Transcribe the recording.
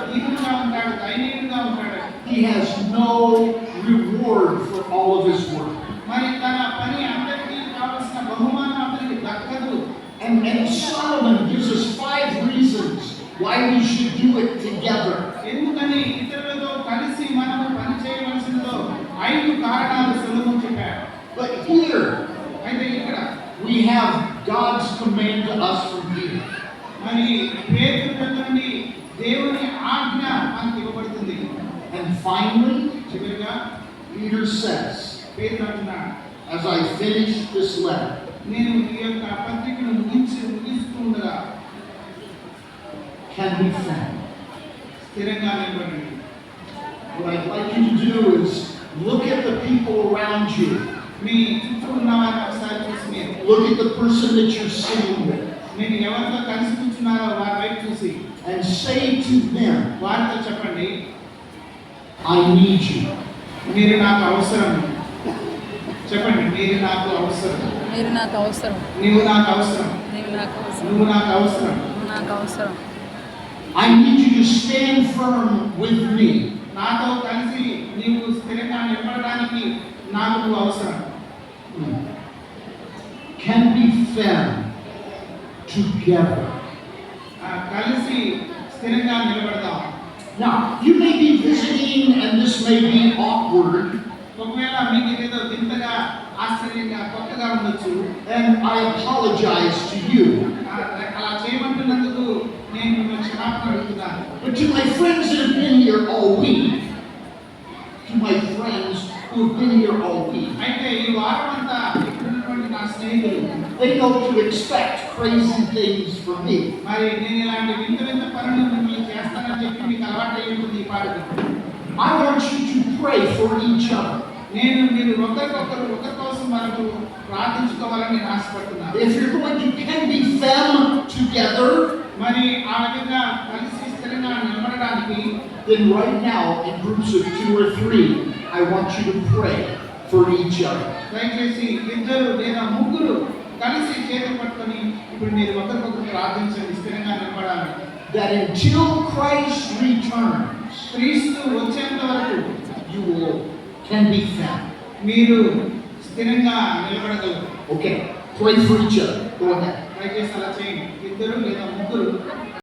దీనుడుగా ఉంటాడు, దయనీయుడుగా ఉంటాడు. He has no reward for all of his work. మరి తన పని అంతటికీ కావాల్సిన బహుమానం అతనికి దక్కదు. And Solomon gives us 5 reasons why we should do it together. ఎందుకని ఇతరులతో కలిసి మనము పని చేయవలసిందో 5 కారణాలు సొలొమోను చెప్పాడు. But here అయితే ఇక్కడ we have God's command to us from Peter. మరి పేతురు దగ్గర నుండి దేవుని ఆజ్ఞ మనకు ఇవ్వబడుతుంది. And finally, చివరిగా Peter says, పేతురు అంటున్నాడు, as I finish this letter, నేను ఈ యొక్క పత్రికను ముగిస్తూ ఉండగా can be found. స్థిరంగా నిలబడండి. What I'd like you to do is look at the people around you. మీ చుట్టూ ఉన్న వారిని ఒకసారి చూసి మీరు Look at the person that you're sitting with మీరు ఎవరితో కలిసి కూర్చున్నారో వారి వైపు చూసి and say to them, వారితో చెప్పండి, I need you. మీరు నాకు అవసరం. చెప్పండి, మీరు నాకు అవసరం. మీరు నాకు అవసరం. నీవు నాకు అవసరం. నీవు నాకు అవసరం. నువ్వు నాకు అవసరం. నువ్వు నాకు అవసరం. I need you to stand firm with me. నాతో కలిసి నీవు స్థిరంగా నిలబడడానికి నాకు నువ్వు అవసరం. Can be found together. కలిసి స్థిరంగా నిలబడదాం. Now, you may be visiting and this may be awkward, ఒకవేళ మీకు ఏదో వింతగా ఆశ్చర్యంగా కొత్తగా ఉండొచ్చు. and I apologize to you. అలా చేయమంటున్నందుకు నేను మిమ్మల్ని క్షమాపణ అడుగుతున్నాను. But to my friends that have been here all week, to my friends who have been here all week, అయితే ఈ వారం అంతా ఇక్కడ ఉన్నటువంటి నా స్నేహితులు they know to expect crazy things from me. మరి నేను ఇలాంటి వింత వింత పనులు మిమ్మల్ని చేస్తానని చెప్పి మీకు అలవాటు అయి ఉంటుంది ఈ పాటకు. I want you to pray for each other. నేను మీరు ఒకరి కోసం మనకు ప్రార్థించుకోవాలని నేను ఆశపడుతున్నాను. If you're going to can be them together, మరి ఆ విధంగా కలిసి స్థిరంగా నిలబడడానికి then right now in groups of 2 or 3, I want you to pray for each other. దయచేసి 2 లేదా 3 కలిసి చేతులు పట్టుకొని ఇప్పుడు మీరు ఒకరికొకరు ప్రార్థించండి, స్థిరంగా నిలబడాలి. That until Christ returns, క్రీస్తు వచ్చేంత వరకు you can be found. మీరు స్థిరంగా నిలబడగలరు. Okay, pray for each other. Go ahead. దయచేసి అలా చేయండి. 2 లేదా 3